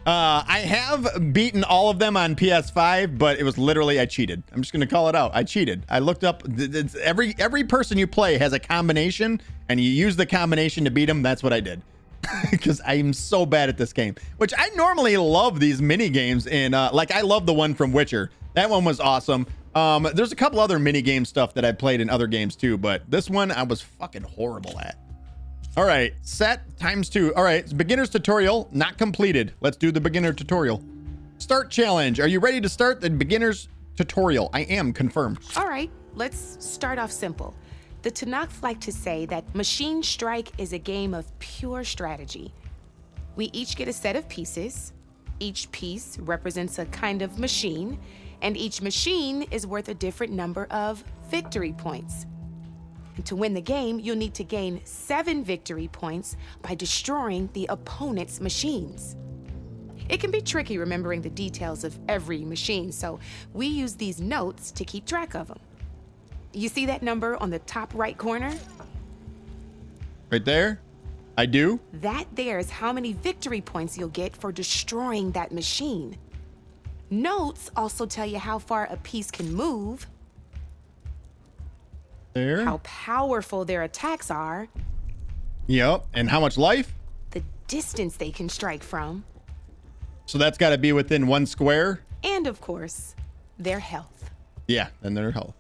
I have beaten all of them on PS5, but it was literally I cheated. I'm just gonna call it out. I cheated. I looked up. Every person you play has a combination, and you use the combination to beat them. That's what I did. Because I'm so bad at this game, which I normally love these mini games. And like I love the one from Witcher. That one was awesome. There's a couple other mini game stuff that I played in other games too, but this one I was fucking horrible at. All right, set ×2. All right, beginner's tutorial not completed. Let's do the beginner tutorial. Start challenge. Are you ready to start the beginner's tutorial? I am confirmed. All right, let's start off simple. The Tanakh like to say that Machine Strike is a game of pure strategy. We each get a set of pieces. Each piece represents a kind of machine, and each machine is worth a different number of victory points. And to win the game, you'll need to gain 7 victory points by destroying the opponent's machines. It can be tricky remembering the details of every machine, so we use these notes to keep track of them. You see that number on the top right corner? Right there? I do. That there is how many victory points you'll get for destroying that machine. Notes also tell you how far a piece can move, there, how powerful their attacks are, yep, and how much life, the distance they can strike from, so that's got to be within 1 square, and of course, their health. Yeah, and their health.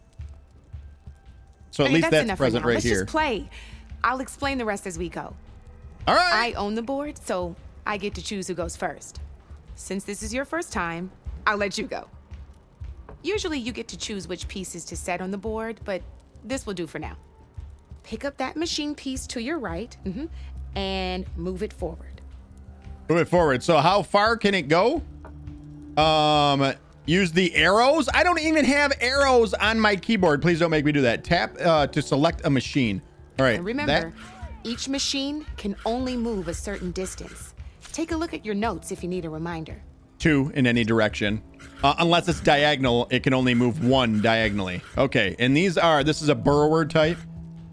So at I mean, least that's enough present right right here. Let's just play. I'll explain the rest as we go. All right. I own the board, so I get to choose who goes first. Since this is your first time, I'll let you go. Usually you get to choose which pieces to set on the board, but this will do for now. Pick up that machine piece to your right, and move it forward. Move it forward. So how far can it go? Use the arrows. I don't even have arrows on my keyboard. Please don't make me do that. Tap to select a machine. All right. And remember, each machine can only move a certain distance. Take a look at your notes if you need a reminder. 2 in any direction. Unless it's diagonal, it can only move 1 diagonally. Okay, and this is a burrower type.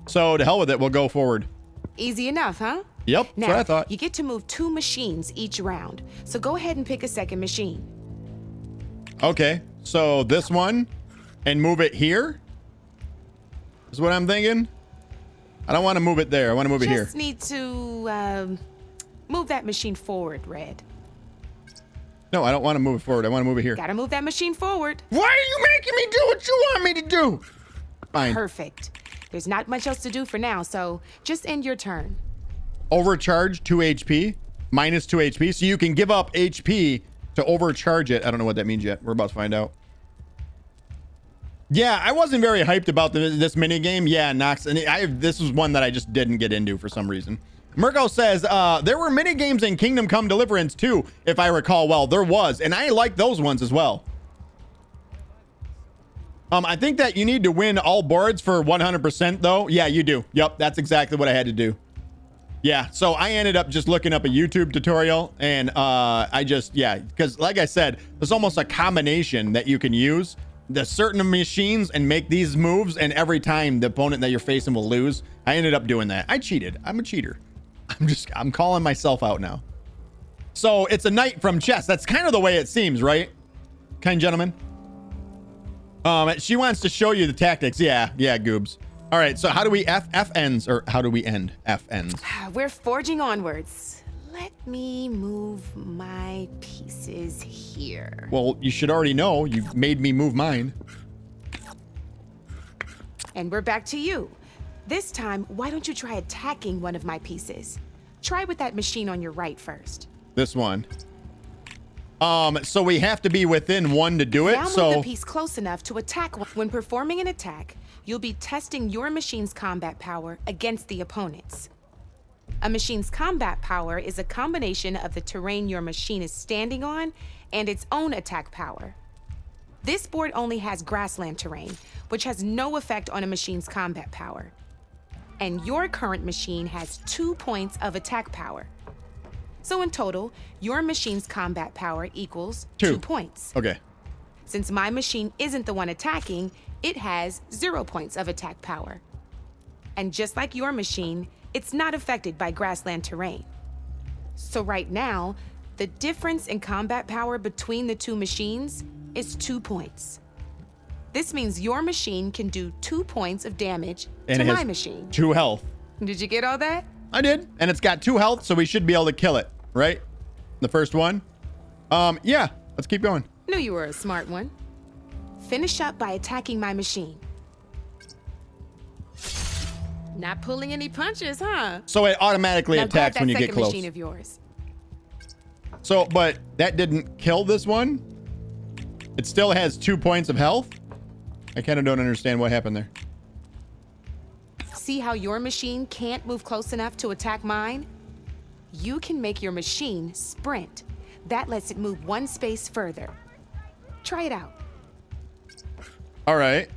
So to hell with it, we'll go forward. Easy enough, huh? Yep, now, that's what I thought. You get to move 2 machines each round. So go ahead and pick a second machine. Okay, so this one, and move it here, is what I'm thinking. I don't want to move it there. I want to move it here. Just need to move that machine forward, Red. No, I don't want to move it forward. I want to move it here. Gotta move that machine forward. Why are you making me do what you want me to do? Fine. Perfect. There's not much else to do for now, so just end your turn. Overcharge 2 HP, minus 2 HP. So you can give up HP to overcharge it. I don't know what that means yet. We're about to find out. Yeah, I wasn't very hyped about this mini game. Yeah, Nox, and this was one that I just didn't get into for some reason. Mirko says there were mini games in Kingdom Come Deliverance too, if I recall well. There was, and I like those ones as well. I think that you need to win all boards for 100% though. Yeah, you do. Yep, that's exactly what I had to do. Yeah, so I ended up just looking up a YouTube tutorial, and because like I said, there's almost a combination that you can use the certain machines and make these moves, and every time the opponent that you're facing will lose. I ended up doing that. I cheated. I'm a cheater. I'm calling myself out now. So it's a knight from chess. That's kind of the way it seems, right? Kind gentleman. She wants to show you the tactics. Yeah, Goobs. All right, so how do we F ends, or how do we end F ends? We're forging onwards. Let me move my pieces here. Well, you should already know. You made me move mine. And we're back to you. This time, why don't you try attacking one of my pieces? Try with that machine on your right first. This one. So we have to be within 1 to do it. Now move the piece close enough to attack one. When performing an attack, you'll be testing your machine's combat power against the opponent's. A machine's combat power is a combination of the terrain your machine is standing on and its own attack power. This board only has grassland terrain, which has no effect on a machine's combat power. And your current machine has 2 points of attack power. So in total, your machine's combat power equals 2 points. Okay. Since my machine isn't the one attacking, it has 0 points of attack power. And just like your machine, it's not affected by grassland terrain. So right now, The difference in combat power between the two machines is 2 points. This means your machine can do 2 points of damage And to it my has machine. 2 health. Did you get all that? I did. And it's got 2 health, so we should be able to kill it, right? The first one. Yeah, let's keep going. Knew you were a smart one. Finish up by attacking my machine. Not pulling any punches, huh? So it automatically Now grab attacks when that you get second close. machine of yours. So, but that didn't kill this one. It still has 2 points of health. I kind of don't understand what happened there. See how your machine can't move close enough to attack mine? You can make your machine sprint. That lets it move 1 space further. Try it out. All right.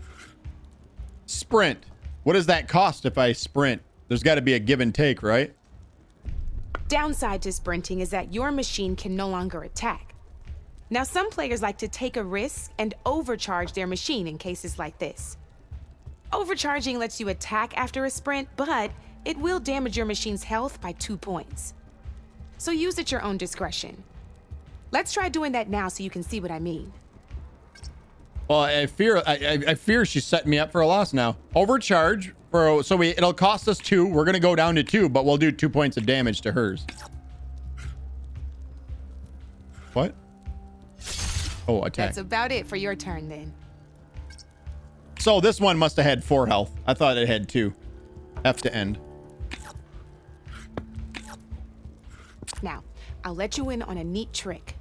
Sprint. What does that cost if I sprint? There's got to be a give and take, right? Downside to sprinting is that your machine can no longer attack. Now, some players like to take a risk and overcharge their machine in cases like this. Overcharging lets you attack after a sprint, but it will damage your machine's health by 2 points. So use at your own discretion. Let's try doing that now so you can see what I mean. Well, I fear she's setting me up for a loss now. Overcharge for it'll cost us 2. We're gonna go down to 2, but we'll do 2 points of damage to hers. What? Oh, attack. That's about it for your turn then. So this one must have had 4 health. I thought it had 2. F to end. Now, I'll let you in on a neat trick.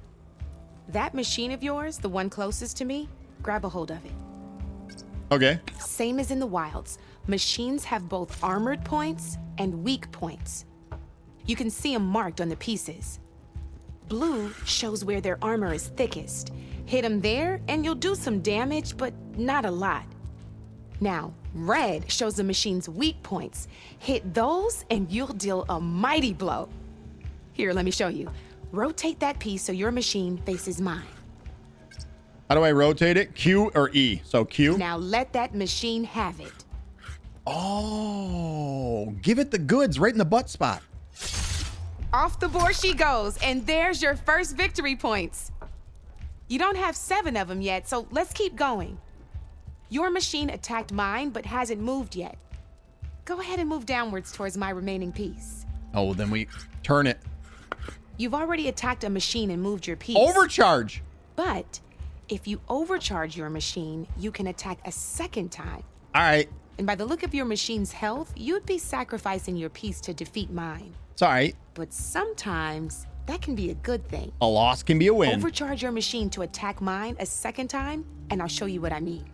That machine of yours, the one closest to me, grab a hold of it. Okay. Same as in the wilds, machines have both armored points and weak points. You can see them marked on the pieces. Blue shows where their armor is thickest. Hit them there and you'll do some damage, but not a lot. Now, red shows the machine's weak points. Hit those and you'll deal a mighty blow. Here, let me show you. Rotate that piece so your machine faces mine. How do I rotate it? Q or E? So Q. Now let that machine have it. Oh, give it the goods right in the butt spot. Off the board she goes, and there's your first victory points. You don't have 7 of them yet, so let's keep going. Your machine attacked mine, but hasn't moved yet. Go ahead and move downwards towards my remaining piece. Oh, then we turn it. You've already attacked a machine and moved your piece. Overcharge. But if you overcharge your machine, you can attack a second time. All right. And by the look of your machine's health, you'd be sacrificing your piece to defeat mine. It's all right. But sometimes that can be a good thing. A loss can be a win. Overcharge your machine to attack mine a second time, and I'll show you what I mean.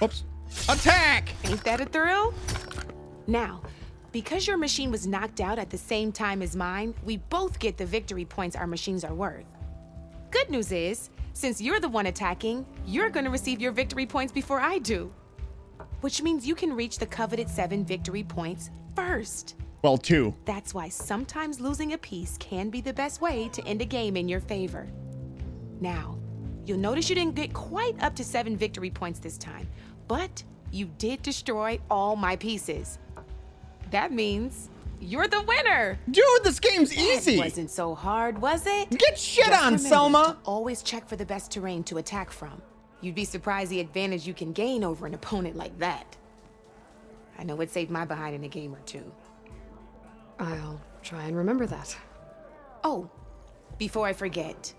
Oops. Attack! Ain't that a thrill? Now, because your machine was knocked out at the same time as mine, we both get the victory points our machines are worth. Good news is, since you're the one attacking, you're gonna receive your victory points before I do. Which means you can reach the coveted 7 victory points first. Well, 2. That's why sometimes losing a piece can be the best way to end a game in your favor. Now, you'll notice you didn't get quite up to 7 victory points this time, but you did destroy all my pieces. That means you're the winner. Dude, this game's easy. That wasn't so hard, was it? Get shit Just on, remember Selma. to always check for the best terrain to attack from. You'd be surprised the advantage you can gain over an opponent like that. I know it saved my behind in a game or two. I'll try and remember that. Oh, before I forget,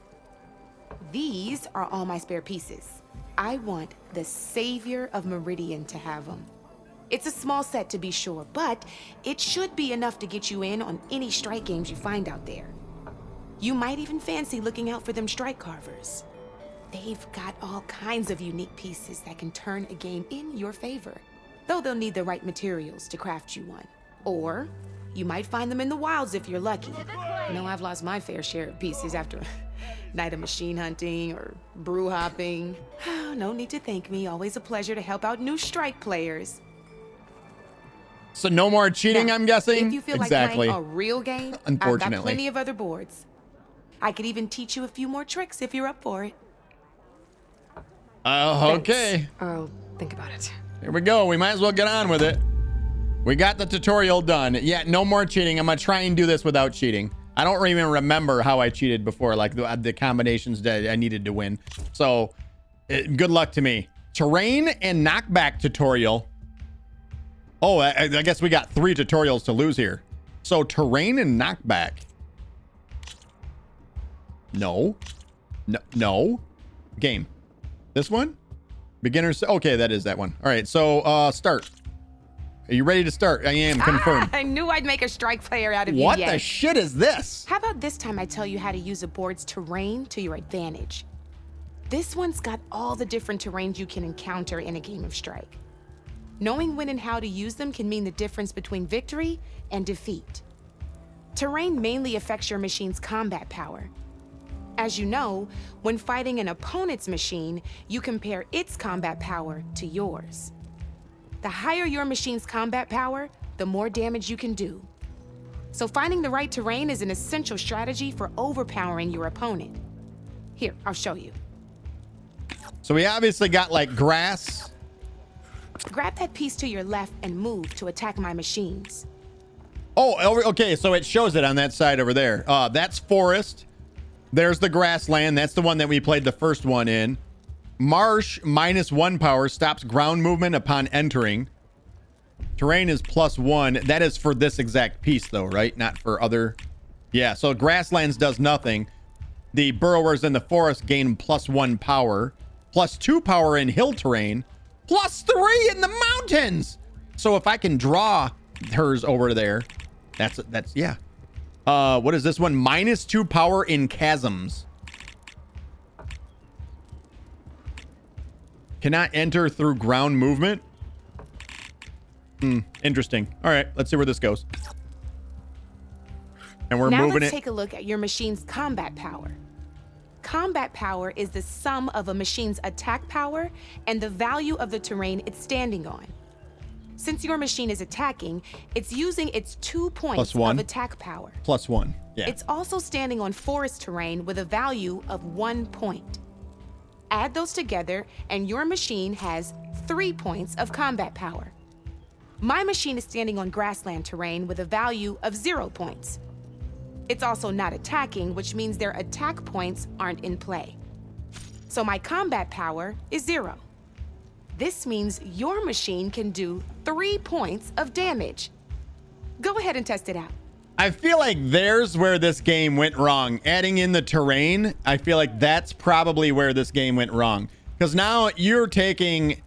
these are all my spare pieces. I want the Savior of Meridian to have them. It's a small set to be sure, but it should be enough to get you in on any strike games you find out there. You might even fancy looking out for them strike carvers. They've got all kinds of unique pieces that can turn a game in your favor, though they'll need the right materials to craft you one. Or you might find them in the wilds if you're lucky. I know I've lost my fair share of pieces after a night of machine hunting or brew hopping. No need to thank me. Always a pleasure to help out new strike players. So no more cheating, Now, I'm guessing? If you feel Exactly. like playing a real game, I've Unfortunately. got plenty of other boards. I could even teach you a few more tricks if you're up for it. Okay. I'll think about it. Here we go. We might as well get on with it. We got the tutorial done. Yeah, no more cheating. I'm going to try and do this without cheating. I don't even remember how I cheated before, like the combinations that I needed to win. So good luck to me. Terrain and knockback tutorial. Oh, I guess we got 3 tutorials to lose here. So terrain and knockback. No. Game. This one? Beginners. Okay, that is that one. All right, so start. Are you ready to start? I am confirmed. I knew I'd make a strike player out of you. What the shit is this? How about this time I tell you how to use a board's terrain to your advantage? This one's got all the different terrains you can encounter in a game of Strike. Knowing when and how to use them can mean the difference between victory and defeat. Terrain mainly affects your machine's combat power. As you know, when fighting an opponent's machine, you compare its combat power to yours. The higher your machine's combat power, the more damage you can do. So finding the right terrain is an essential strategy for overpowering your opponent. Here, I'll show you. So we obviously got like grass. Grab that piece to your left and move to attack my machines. Oh, okay, so it shows it on that side over there. That's forest. There's the grassland. That's the one that we played the first one in. Marsh, -1 power, stops ground movement upon entering. Terrain is +1. That is for this exact piece, though, right? Not for other. Yeah, so grasslands does nothing. The burrowers in the forest gain +1 power. +2 power in hill terrain. +3 in the mountains. So if I can draw hers over there, that's yeah. What is this one? -2 power in chasms. Cannot enter through ground movement. Interesting. All right, let's see where this goes. And we're now moving let's it. take a look at your machine's combat power. Combat power is the sum of a machine's attack power and the value of the terrain it's standing on. Since your machine is attacking, it's using its 2 points +1. of attack power. +1. Yeah. It's also standing on forest terrain with a value of 1 point. Add those together, and your machine has 3 points of combat power. My machine is standing on grassland terrain with a value of 0 points. It's also not attacking, which means their attack points aren't in play. So my combat power is 0. This means your machine can do 3 points of damage. Go ahead and test it out. I feel like there's where this game went wrong. Adding in the terrain, I feel like that's probably where this game went wrong. Because now you're taking,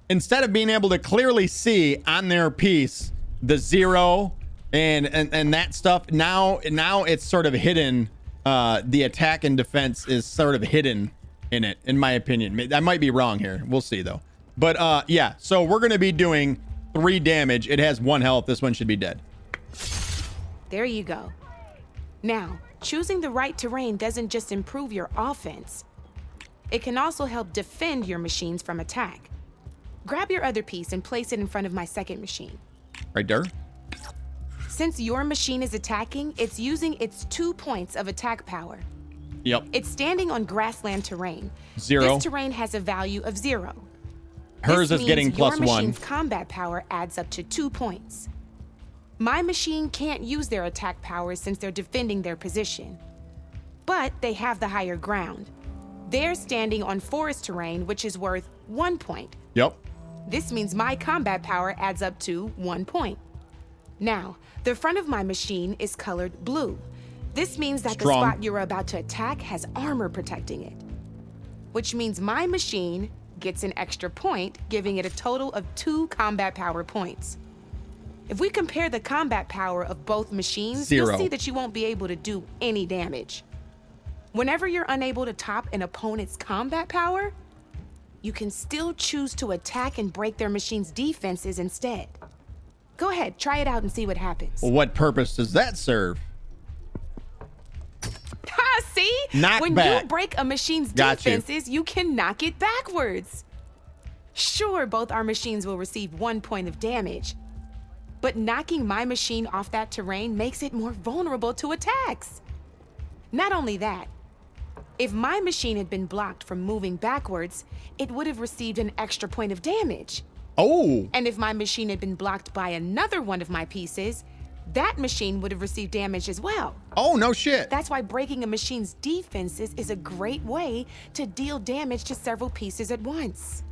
instead of being able to clearly see on their piece the 0 and that stuff, now it's sort of hidden. The attack and defense is sort of hidden in it, in my opinion. I might be wrong here. We'll see though. But yeah, so we're going to be doing 3 damage. It has 1 health. This one should be dead. There you go. Now, choosing the right terrain doesn't just improve your offense. It can also help defend your machines from attack. Grab your other piece and place it in front of my second machine. Right there. Since your machine is attacking, it's using its 2 points of attack power. Yep. It's standing on grassland terrain. 0. This terrain has a value of 0. Hers This is getting means your +1. machine's combat power adds up to 2 points. My machine can't use their attack powers since they're defending their position. But they have the higher ground. They're standing on forest terrain, which is worth 1 point. Yep. This means my combat power adds up to 1 point. Now, the front of my machine is colored blue. This means that Strong. the spot you're about to attack has armor protecting it. Which means my machine gets an extra point, giving it a total of 2 combat power points. If we compare the combat power of both machines, 0. you'll see that you won't be able to do any damage. Whenever you're unable to top an opponent's combat power, you can still choose to attack and break their machine's defenses instead. Go ahead, try it out and see what happens. Well, what purpose does that serve? Ha, see? Knock when back. you break a machine's Got you. defenses, you can knock it backwards. Sure, both our machines will receive 1 point of damage, but knocking my machine off that terrain makes it more vulnerable to attacks. Not only that, if my machine had been blocked from moving backwards, it would have received an extra point of damage. Oh. And if my machine had been blocked by another one of my pieces, that machine would have received damage as well. Oh, no shit. That's why breaking a machine's defenses is a great way to deal damage to several pieces at once.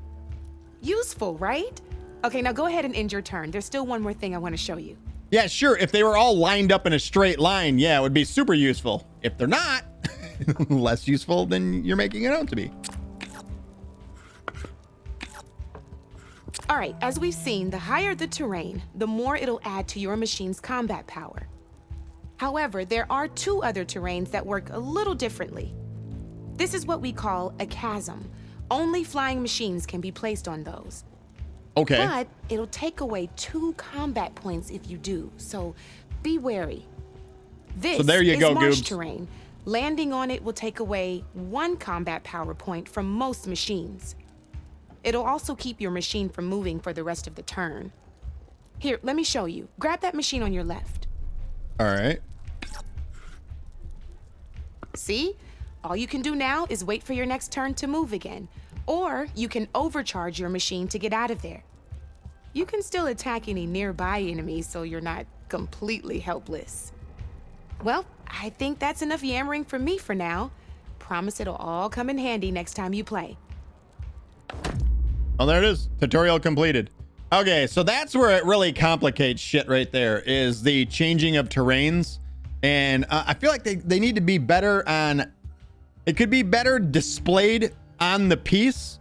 Useful, right? Okay, now go ahead and end your turn. There's still one more thing I want to show you. Yeah, sure. If they were all lined up in a straight line, yeah, it would be super useful. If they're not, less useful than you're making it out to be. All right, as we've seen, the higher the terrain, the more it'll add to your machine's combat power. However, there are two other terrains that work a little differently. This is what we call a chasm. Only flying machines can be placed on those. Okay. But it'll take away 2 combat points if you do, so be wary. This So there you is go, marsh Goobs. terrain. Landing on it will take away 1 combat power point from most machines. It'll also keep your machine from moving for the rest of the turn. Here, let me show you. Grab that machine on your left. All right. See? All you can do now is wait for your next turn to move again. Or you can overcharge your machine to get out of there. You can still attack any nearby enemies so you're not completely helpless. Well, I think that's enough yammering from me for now. Promise it'll all come in handy next time you play. Oh, there it is. Tutorial completed. Okay, so that's where it really complicates shit right there, is the changing of terrains. And I feel like they need to be better on... It could be better displayed on the piece,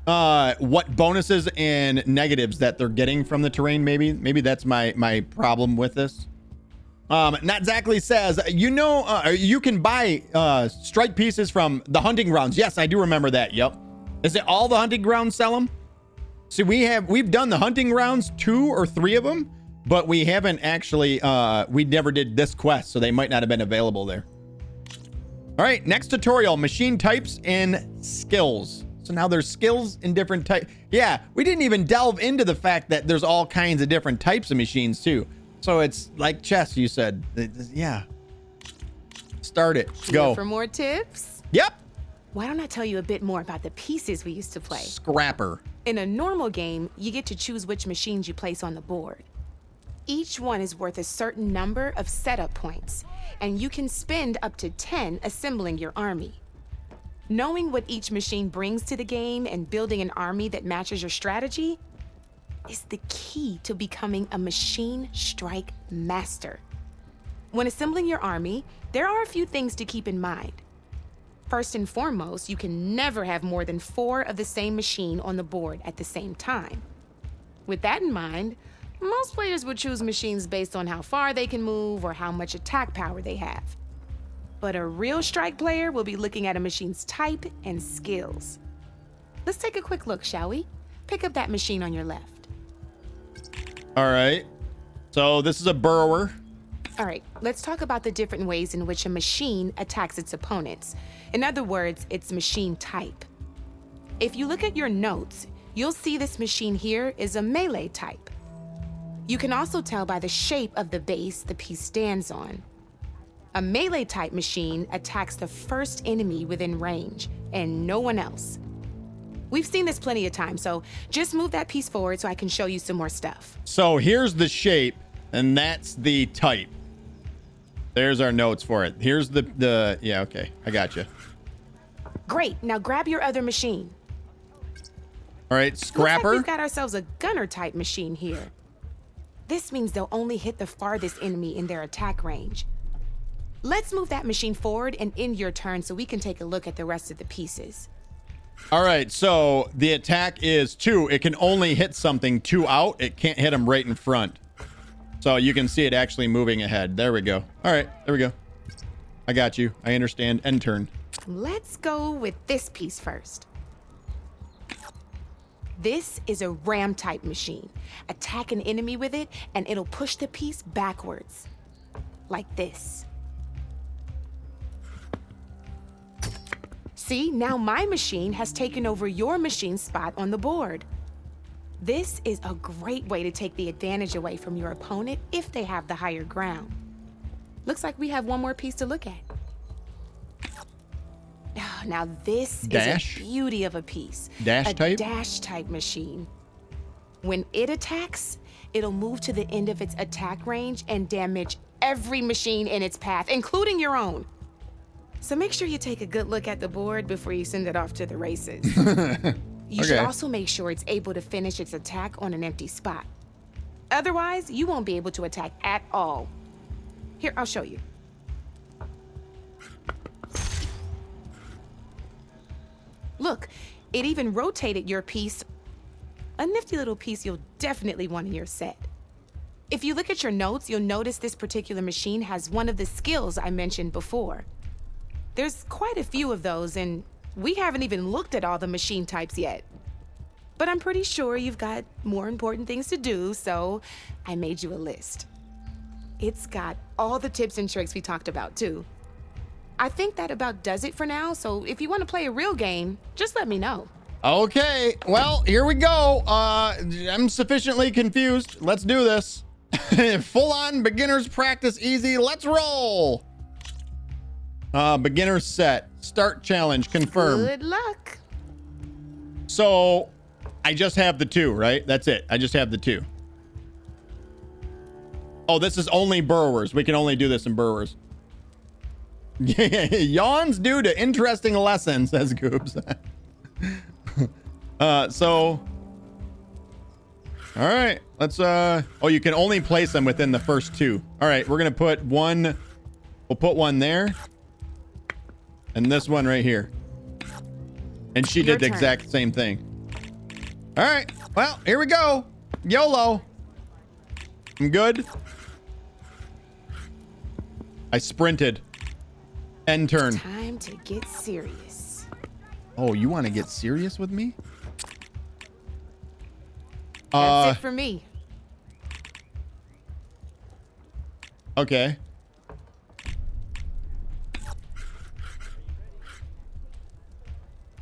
what bonuses and negatives that they're getting from the terrain, maybe. Maybe that's my problem with this. Not exactly says, you know, you can buy strike pieces from the hunting grounds. Yes, I do remember that. Yep. Is it all the hunting grounds sell them? See, we've done the hunting grounds, 2 or 3 of them, but we haven't actually, we never did this quest, so they might not have been available there. All right, next tutorial, machine types and skills. So now there's skills in different types. Yeah, we didn't even delve into the fact that there's all kinds of different types of machines too. So it's like chess, you said. Yeah. Start it. Go. Here for more tips? Yep. Why don't I tell you a bit more about the pieces we used to play? Scrapper. In a normal game, you get to choose which machines you place on the board. Each one is worth a certain number of setup points, and you can spend up to 10 assembling your army. Knowing what each machine brings to the game and building an army that matches your strategy is the key to becoming a machine strike master. When assembling your army, there are a few things to keep in mind. First and foremost, you can never have more than 4 of the same machine on the board at the same time. With that in mind, most players would choose machines based on how far they can move or how much attack power they have. But a real strike player will be looking at a machine's type and skills. Let's take a quick look, shall we? Pick up that machine on your left. All right. So this is a burrower. All right, let's talk about the different ways in which a machine attacks its opponents. In other words, its machine type. If you look at your notes, you'll see this machine here is a melee type. You can also tell by the shape of the base the piece stands on. A melee type machine attacks the first enemy within range and no one else. We've seen this plenty of times, so just move that piece forward so I can show you some more stuff. So here's the shape, and that's the type. There's our notes for it. Here's the yeah, okay, I got you. Great, now grab your other machine. All right, Looks scrapper. like we've got ourselves a gunner type machine here. This means they'll only hit the farthest enemy in their attack range. Let's move that machine forward and end your turn so we can take a look at the rest of the pieces. All right, so the attack is 2. It can only hit something 2 out. It can't hit them right in front. So you can see it actually moving ahead. There we go. All right, there we go. I got you. I understand. End turn. Let's go with this piece first. This is a ram type machine. Attack an enemy with it and it'll push the piece backwards. Like this. See, now my machine has taken over your machine's spot on the board. This is a great way to take the advantage away from your opponent if they have the higher ground. Looks like we have one more piece to look at. Now this Dash? is a beauty of a piece. Dash a type? Dash type machine. When it attacks, it'll move to the end of its attack range and damage every machine in its path, including your own. So make sure you take a good look at the board before you send it off to the races. You should also make sure it's able to finish its attack on an empty spot. Otherwise, you won't be able to attack at all. Here, I'll show you. Look, it even rotated your piece. A nifty little piece you'll definitely want in your set. If you look at your notes, you'll notice this particular machine has one of the skills I mentioned before. There's quite a few of those, and we haven't even looked at all the machine types yet. But I'm pretty sure you've got more important things to do, so I made you a list. It's got all the tips and tricks we talked about, too. I think that about does it for now, so if you want to play a real game, just let me know. Okay, well, here we go. I'm sufficiently confused. Let's do this. Full-on beginner's practice easy. Let's roll. Beginner's set. Start challenge. Confirm. Good luck. So, I just have the 2, right? That's it. I just have the 2. Oh, this is only burrowers. We can only do this in burrowers. Yawns due to interesting lesson, says Goobs. So, all right, let's, oh, you can only place them within the first 2. All right, we're going to put one, we'll put one there and this one right here. And she did the exact same thing. All right, well, here we go. YOLO. I'm good. I sprinted. End turn. Time to get serious. Oh, you want to get serious with me? That's it for me. Okay.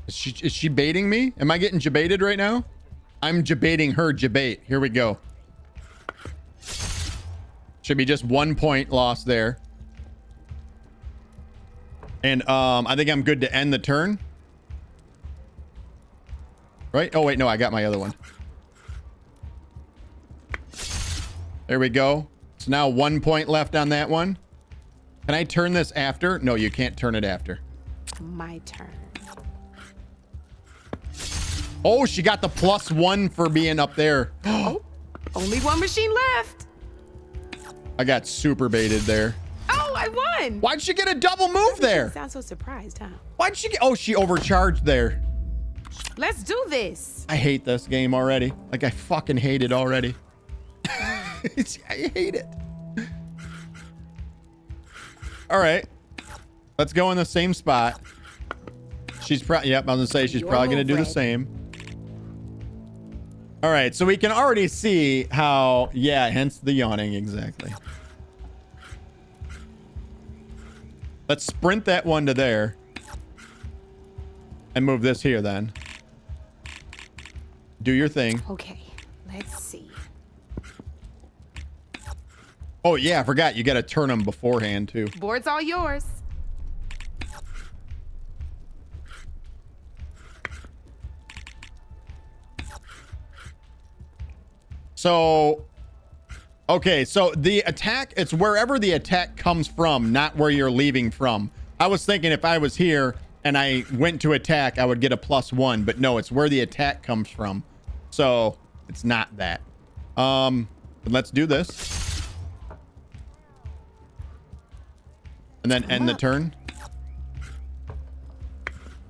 Is she baiting me? Am I getting jebaited right now? I'm jebaiting her jebait. Here we go. Should be just 1 point lost there. And I think I'm good to end the turn. Right? Oh, wait, no, I got my other one. There we go. So now 1 point left on that one. Can I turn this after? No, you can't turn it after. My turn. Oh, she got the +1 for being up there. Oh, only one machine left. I got super baited there. Oh, I won. Why'd she get a double move there? Sound so surprised, huh? Why'd she get... Oh, she overcharged there. Let's do this. I hate this game already. Like, I fucking hate it already. I hate it. All right. Let's go in the same spot. She's probably... Yep, I was going to say she's probably going to do the same. All right, so we can already see how... Yeah, hence the yawning, exactly. Let's sprint that one to there. And move this here then. Do your thing. Okay, let's see. Oh, yeah, I forgot. You got to turn them beforehand, too. Board's all yours. So, okay, so the attack, it's wherever the attack comes from, not where you're leaving from. I was thinking if I was here and I went to attack, I would get a +1, but no, it's where the attack comes from. So, it's not that. Let's do this. And then end the turn.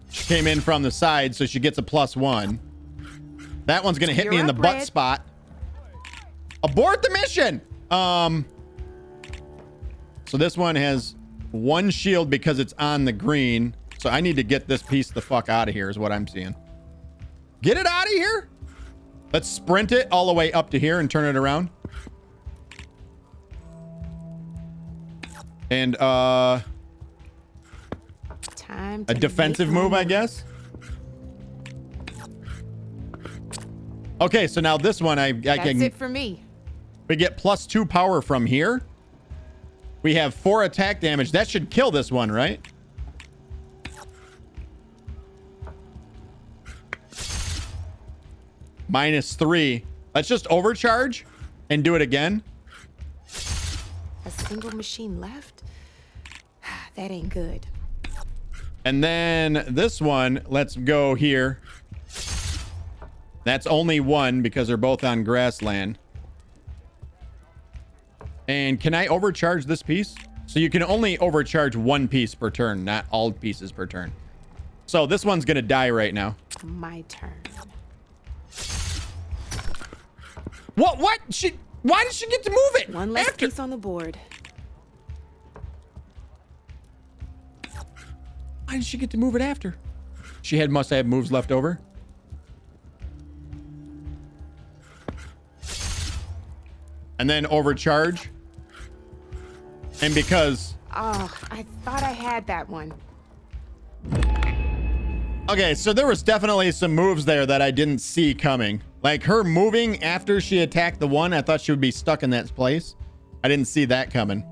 She came in from the side, so she gets a +1. That one's going to hit me in the butt spot. Abort the mission. So this one has 1 shield because it's on the green. So I need to get this piece the fuck out of here is what I'm seeing. Get it out of here. Let's sprint it all the way up to here and turn it around. And Time a defensive move, I guess. Okay, so now this one I That's can... it for me. We get +2 power from here. We have 4 attack damage. That should kill this one, right? -3. Let's just overcharge and do it again. A single machine left? That ain't good. And then this one, let's go here. That's only one because they're both on grassland. And can I overcharge this piece? So you can only overcharge one piece per turn, not all pieces per turn. So this one's gonna die right now. My turn. What? Why did she get to move it? One less after? piece on the board. Why did she get to move it after? She must have moves left over. And then overcharge. And because... Oh, I thought I had that one. Okay, so there was definitely some moves there that I didn't see coming. Like her moving after she attacked the one, I thought she would be stuck in that place. I didn't see that coming.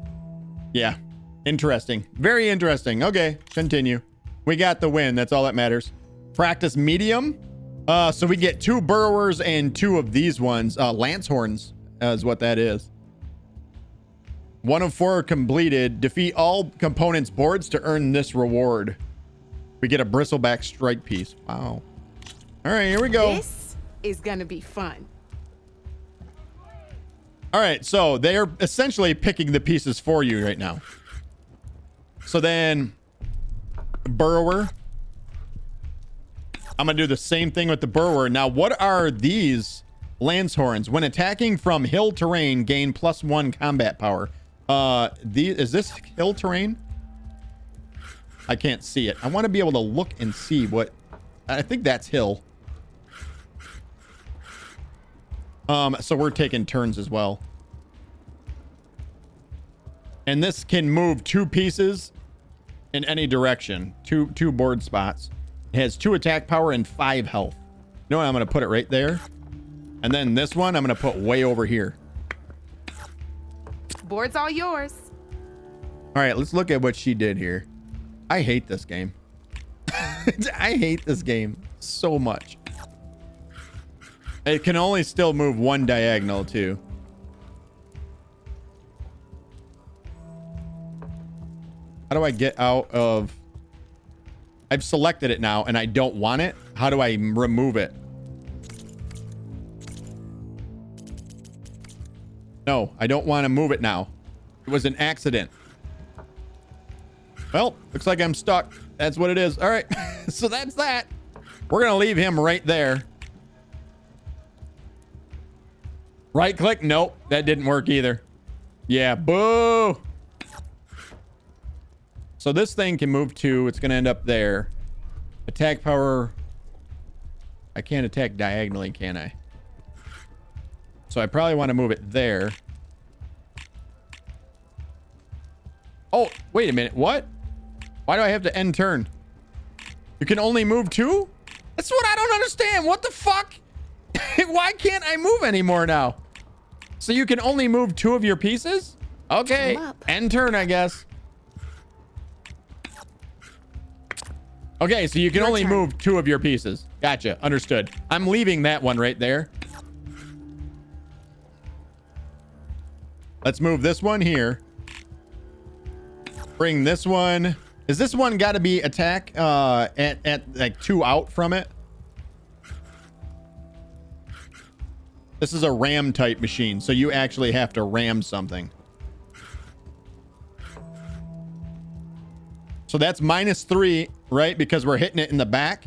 Yeah, interesting. Very interesting. Okay, continue. We got the win. That's all that matters. Practice medium. So we get 2 burrowers and 2 of these ones. Lance horns is what that is. 1 of 4 completed. Defeat all components boards to earn this reward. We get a bristleback strike piece. Wow. All right, here we go. This is gonna be fun. All right, so they're essentially picking the pieces for you right now. So then, burrower. I'm gonna do the same thing with the burrower. Now, what are these lance horns? When attacking from hill terrain, gain +1 combat power. Is this hill terrain? I can't see it. I want to be able to look and see what... I think that's hill. So we're taking turns as well. And this can move 2 pieces in any direction. Two board spots. It has 2 attack power and 5 health. You know what? I'm going to put it right there. And then this one, I'm going to put way over here. Board's all yours. All right, let's look at what she did here. I hate this game. I hate this game so much. It can only still move 1 diagonal too. How do I get out of... I've selected it now and I don't want it. How do I remove it? No, I don't want to move it now. It was an accident. Well, looks like I'm stuck. That's what it is. All right. So that's that. We're going to leave him right there. Right click. Nope. That didn't work either. Yeah. Boo. So this thing can move 2. It's going to end up there. Attack power. I can't attack diagonally, can I? So I probably want to move it there. Oh, wait a minute. What? Why do I have to end turn? You can only move 2? That's what I don't understand. What the fuck? Why can't I move anymore now? So you can only move 2 of your pieces? Okay. End turn, I guess. Okay, so you can only move 2 of your pieces. Gotcha. Understood. I'm leaving that one right there. Let's move this one here. Bring this one. Is this one got to be attack at like 2 out from it? This is a ram type machine, so you actually have to ram something. So that's -3, right? Because we're hitting it in the back.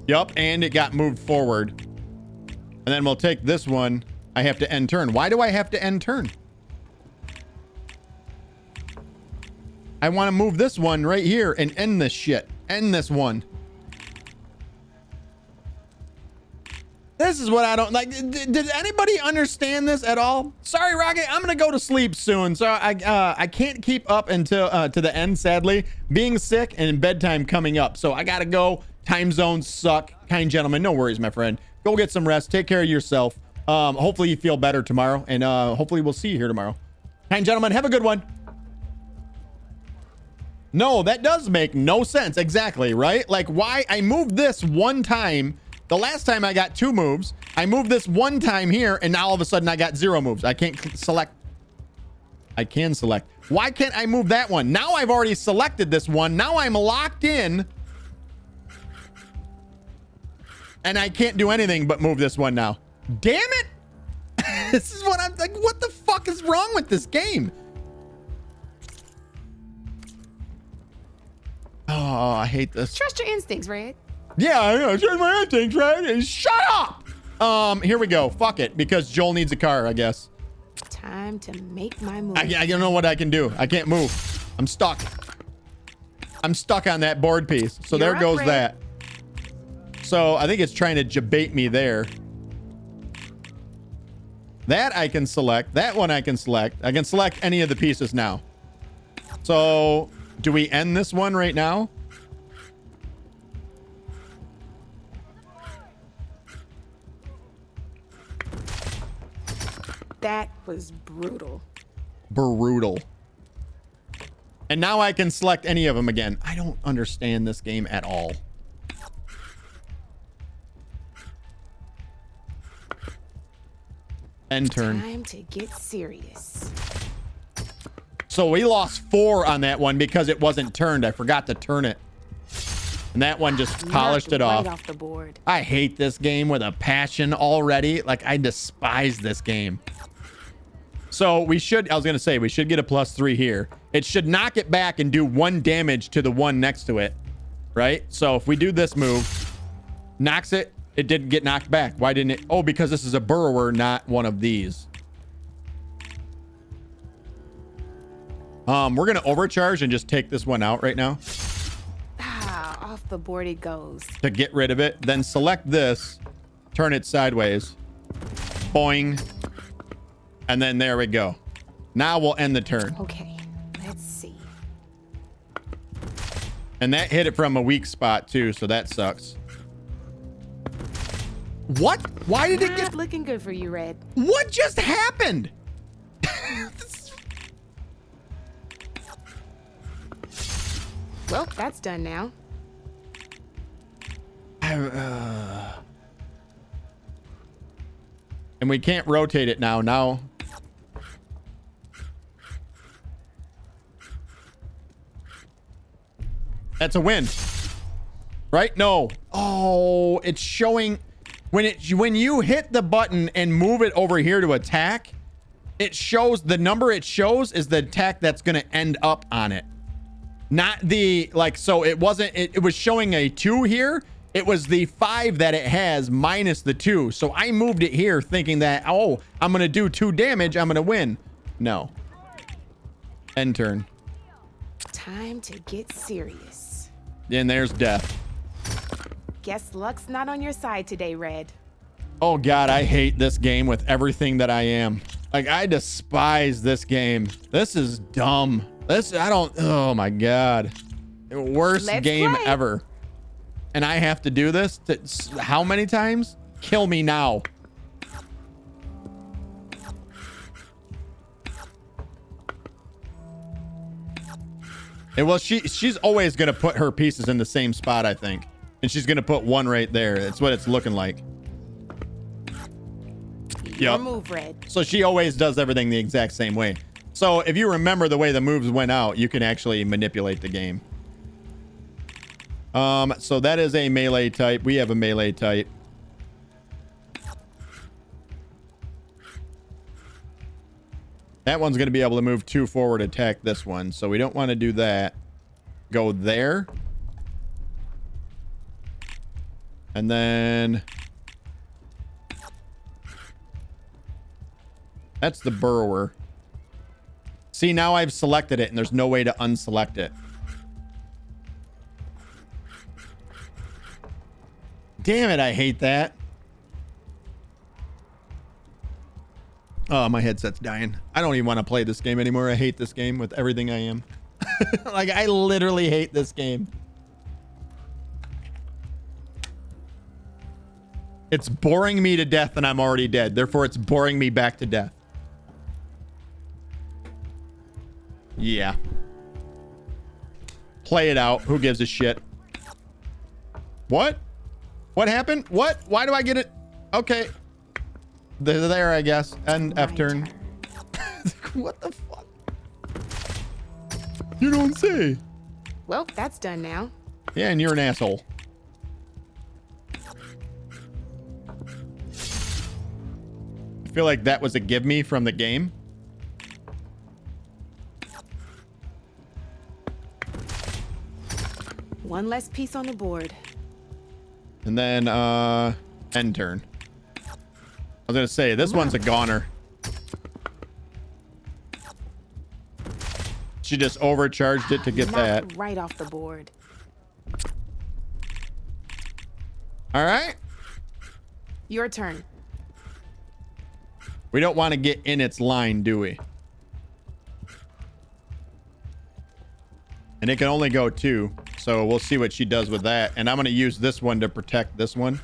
Yup, and it got moved forward. And then we'll take this one. I have to end turn. Why do I have to end turn? I want to move this one right here and end this shit. End this one. This is what I don't like. Did anybody understand this at all? Sorry, Rocket. I'm gonna go to sleep soon, so I can't keep up until to the end. Sadly, being sick and bedtime coming up, so I gotta go. Time zones suck. Kind gentleman, no worries, my friend. Go get some rest. Take care of yourself. Hopefully you feel better tomorrow, and hopefully we'll see you here tomorrow. Kind gentleman, have a good one. No, that does make no sense. Exactly, right? Like, why I moved this one time The last time I got 2 moves, I moved this one time here, and now all of a sudden I got 0 moves. I can't select. I can select. Why can't I move that one? Now I've already selected this one. Now I'm locked in. And I can't do anything but move this one now. Damn it! This is what I'm like. What the fuck is wrong with this game? Oh, I hate this. Trust your instincts, Red. Yeah, I know. Trust my instincts, right? Shut up! Here we go. Fuck it. Because Joel needs a car, I guess. Time to make my move. I don't know what I can do. I can't move. I'm stuck. I'm stuck on that board piece. So there goes that. So I think it's trying to debate me there. That I can select. That one I can select. I can select any of the pieces now. So do we end this one right now? That was brutal. Brutal. And now I can select any of them again. I don't understand this game at all. End turn. Time to get serious. So we lost 4 on that one because it wasn't turned. I forgot to turn it. And that one just polished it right off. off the board. I hate this game with a passion already. Like, I despise this game. So we should, I was going to say, we should get a +3 here. It should knock it back and do 1 damage to the one next to it. Right? So if we do this move, knocks it, it didn't get knocked back. Why didn't it? Oh, because this is a burrower, not one of these. We're going to overcharge and just take this one out right now. Ah, off the board it goes. To get rid of it. Then select this, turn it sideways. Boing. And then there we go. Now we'll end the turn. Okay, let's see. And that hit it from a weak spot too, so that sucks. What? Why did it Not get... looking good for you, Red. What just happened? Well, that's done now. And we can't rotate it now. Now... That's a win. Right? No. Oh, it's showing... When you hit the button and move it over here to attack, it shows... The number it shows is the attack that's going to end up on it. Not the... Like, so it wasn't... It was showing a 2 here. It was the 5 that it has minus the 2. So I moved it here thinking that, oh, I'm going to do 2 damage. I'm going to win. No. End turn. Time to get serious. And there's death. Guess luck's not on your side today, Red. Oh God, I hate this game with everything that I am. Like, I despise this game. This is dumb. Oh my God. Worst game ever. And I have to do this how many times? Kill me now. And well, she's always going to put her pieces in the same spot, I think. And she's going to put 1 right there. That's what it's looking like. Your move, Red. So she always does everything the exact same way. So if you remember the way the moves went out, you can actually manipulate the game. So that is a melee type. We have a melee type. That one's going to be able to move 2 forward, attack this one. So we don't want to do that. Go there. And then... That's the burrower. See, now I've selected it and there's no way to unselect it. Damn it, I hate that. Oh, my headset's dying. I don't even want to play this game anymore. I hate this game with everything I am. Like, I literally hate this game. It's boring me to death and I'm already dead. Therefore, it's boring me back to death. Yeah. Play it out. Who gives a shit? What? What happened? What? Why do I get it? Okay. There, I guess. And F turn. What the fuck? You don't say. Well, that's done now. Yeah, and you're an asshole. I feel like that was a give me from the game. One less piece on the board. And then end turn. I was gonna say this one's a goner. She just overcharged it to get Knocked that. right off the board. All right. Your turn. We don't want to get in its line, do we? And it can only go 2. So we'll see what she does with that. And I'm going to use this one to protect this one.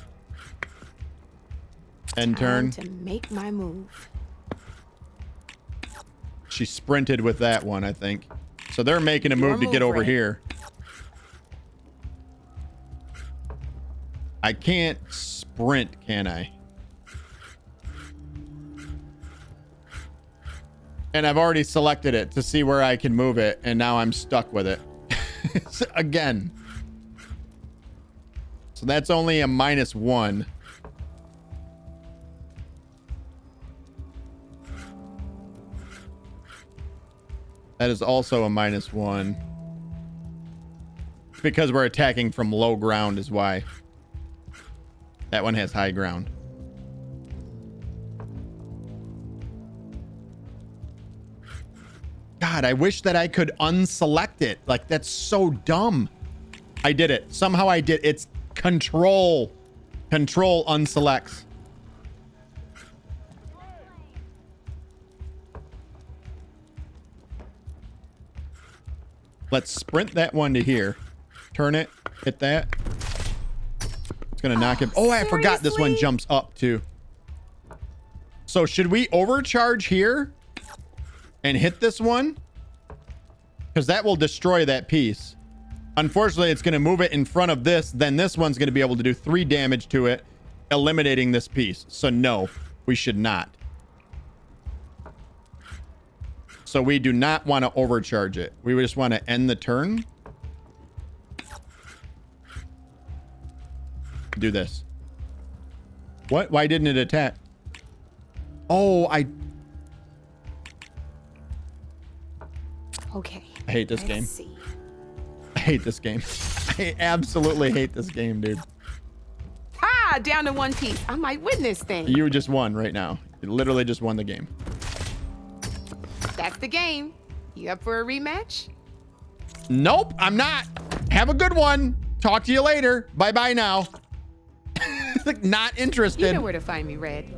End turn. Time to make my move. She sprinted with that one, I think. So they're making a move to get over here. I can't sprint, can I? And I've already selected it to see where I can move it, and now I'm stuck with it. Again. So that's only a -1. That is also a -1. It's because we're attacking from low ground is why. That one has high ground. God, I wish that I could unselect it. Like, that's so dumb. I did it. Somehow I did. It's control. Control unselects. Let's sprint that one to here. Turn it. Hit that. It's going to knock him. Oh, I forgot this one jumps up too. So should we overcharge here and hit this one? Because that will destroy that piece. Unfortunately, it's going to move it in front of this. Then this one's going to be able to do 3 damage to it, eliminating this piece. So no, we should not. So we do not want to overcharge it. We just want to end the turn. Do this. What? Why didn't it attack? Oh, I Okay. I hate this game. See. I hate this game. I absolutely hate this game, dude. Ah, down to 1 piece. I might win this thing. You just won right now. You literally just won the game. That's the game. You up for a rematch? Nope, I'm not. Have a good one. Talk to you later. Bye-bye now. Not interested. You know where to find me, Red.